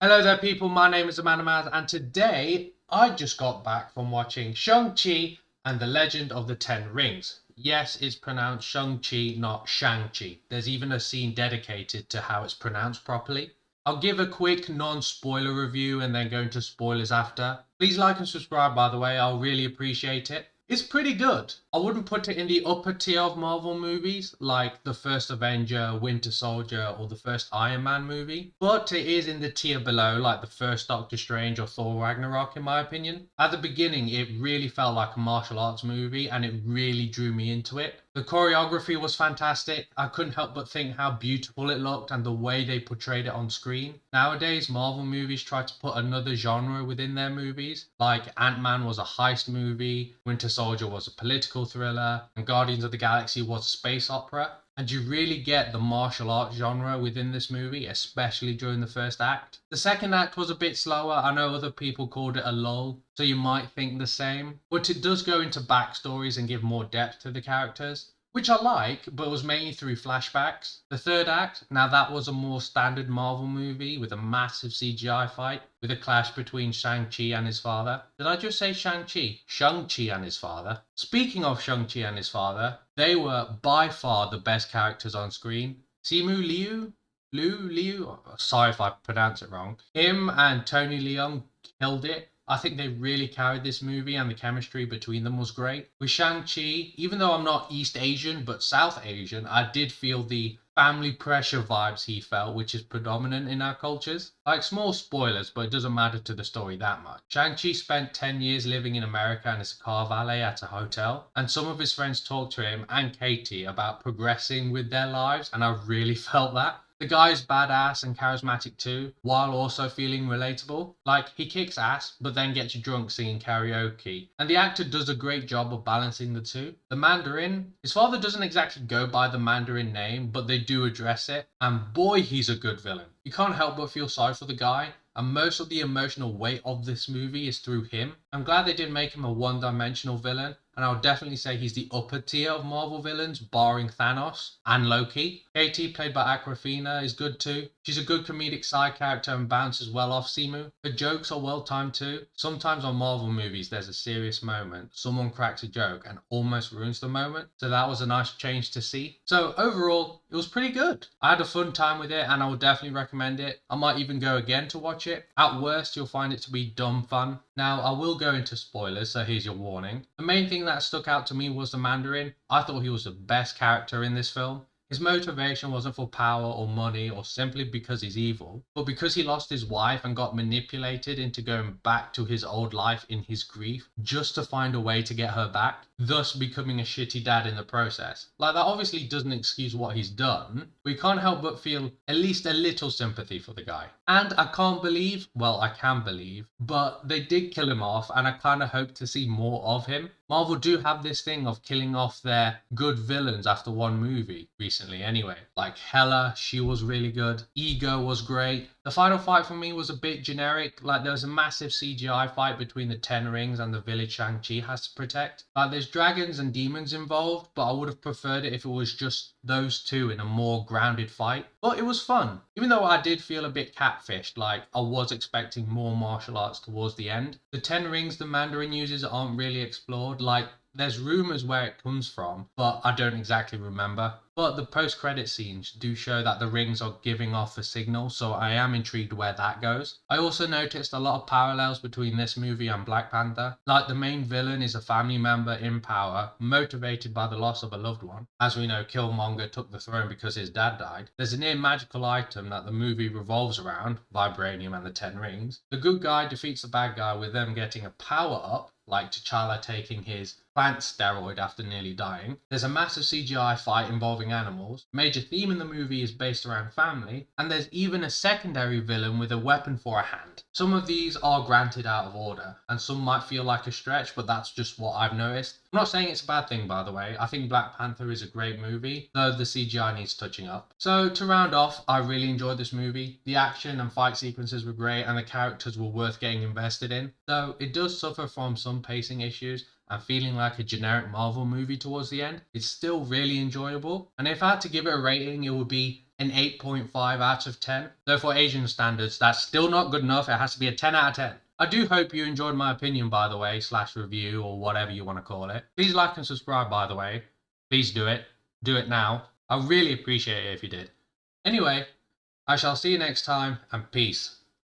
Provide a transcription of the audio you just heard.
Hello there, people. My name is Amanda Maz, and today I just got back from watching Shang-Chi and the Legend of the Ten Rings. Yes, it's pronounced Shang-Chi, not Shang-Chi. There's even a scene dedicated to how it's pronounced properly. I'll give a quick non-spoiler review and then go into spoilers after. Please like and subscribe, by the way. I'll really appreciate it. It's pretty good. I wouldn't put it in the upper tier of Marvel movies like the first Avenger, Winter Soldier, or the first Iron Man movie, but it is in the tier below like the first Doctor Strange or Thor Ragnarok in my opinion. At the beginning, it really felt like a martial arts movie and it really drew me into it. The choreography was fantastic. I couldn't help but think how beautiful it looked and the way they portrayed it on screen. Nowadays, Marvel movies try to put another genre within their movies, like Ant-Man was a heist movie, Winter Soldier was a political thriller, and Guardians of the Galaxy was a space opera. And you really get the martial arts genre within this movie, especially during the first act. The second act was a bit slower. I know other people called it a lull, so you might think the same. But it does go into backstories and give more depth to the characters, which I like, but it was mainly through flashbacks. The third act, now that was a more standard Marvel movie with a massive CGI fight, with a clash between Shang-Chi and his father. Did I just say Shang-Chi? Shang-Chi and his father. Speaking of Shang-Chi and his father, they were by far the best characters on screen. Simu Liu? Liu? Sorry if I pronounce it wrong. Him and Tony Leung killed it. I think they really carried this movie and the chemistry between them was great. With Shang-Chi, even though I'm not East Asian but South Asian, I did feel the family pressure vibes he felt, which is predominant in our cultures. Like small spoilers, but it doesn't matter to the story that much. Shang-Chi spent 10 years living in America and is a car valet at a hotel, and some of his friends talked to him and Katie about progressing with their lives, and I really felt that. The guy's badass and charismatic too, while also feeling relatable. Like, he kicks ass, but then gets drunk singing karaoke. And the actor does a great job of balancing the two. The Mandarin, his father doesn't exactly go by the Mandarin name, but they do address it. And boy, he's a good villain. You can't help but feel sorry for the guy. And most of the emotional weight of this movie is through him. I'm glad they didn't make him a one-dimensional villain, and I would definitely say he's the upper tier of Marvel villains, barring Thanos and Loki. Katie, played by Awkwafina, is good too. She's a good comedic side character and bounces well off Simu. Her jokes are well timed too. Sometimes on Marvel movies, there's a serious moment, someone cracks a joke and almost ruins the moment, so that was a nice change to see. So overall, it was pretty good. I had a fun time with it and I would definitely recommend it. I might even go again to watch it. At worst, you'll find it to be dumb fun. Now, I will go into spoilers, so here's your warning. The main thing that stuck out to me was the Mandarin. I thought he was the best character in this film. His motivation wasn't for power or money or simply because he's evil, but because he lost his wife and got manipulated into going back to his old life in his grief just to find a way to get her back, thus becoming a shitty dad in the process. Like, that obviously doesn't excuse what he's done. We can't help but feel at least a little sympathy for the guy. And I can't believe, well, I can believe, but they did kill him off and I kind of hope to see more of him. Marvel do have this thing of killing off their good villains after one movie recently anyway. Like Hela, she was really good. Ego was great. The final fight for me was a bit generic. Like, there was a massive CGI fight between the Ten Rings and the village Shang-Chi has to protect. Like, there's dragons and demons involved, but I would have preferred it if it was just those two in a more grounded fight. But it was fun. Even though I did feel a bit catfished, like I was expecting more martial arts towards the end. The Ten Rings the Mandarin uses aren't really explored. Like, there's rumors where it comes from, but I don't exactly remember. But the post-credit scenes do show that the rings are giving off a signal, so I am intrigued where that goes. I also noticed a lot of parallels between this movie and Black Panther. Like, the main villain is a family member in power, motivated by the loss of a loved one. As we know, Killmonger took the throne because his dad died. There's a near magical item that the movie revolves around, vibranium and the Ten Rings. The good guy defeats the bad guy with them getting a power up, like T'Challa taking his plant steroid after nearly dying. There's a massive CGI fight involving animals. Major theme in the movie is based around family, and there's even a secondary villain with a weapon for a hand. Some of these are granted out of order, and some might feel like a stretch, but that's just what I've noticed. I'm not saying it's a bad thing, by the way. I think Black Panther is a great movie, though the CGI needs touching up. So to round off, I really enjoyed this movie. The action and fight sequences were great, and the characters were worth getting invested in, though it does suffer from some pacing issues and feeling like a generic Marvel movie towards the end. It's still really enjoyable, and if I had to give it a rating, it would be an 8.5 out of 10. Though for Asian standards, that's still not good enough. It has to be a 10 out of 10. I do hope you enjoyed my opinion, by the way, / review, or whatever you want to call it. Please like and subscribe, by the way. Please do it. Do it now. I really appreciate it if you did. Anyway, I shall see you next time, and peace.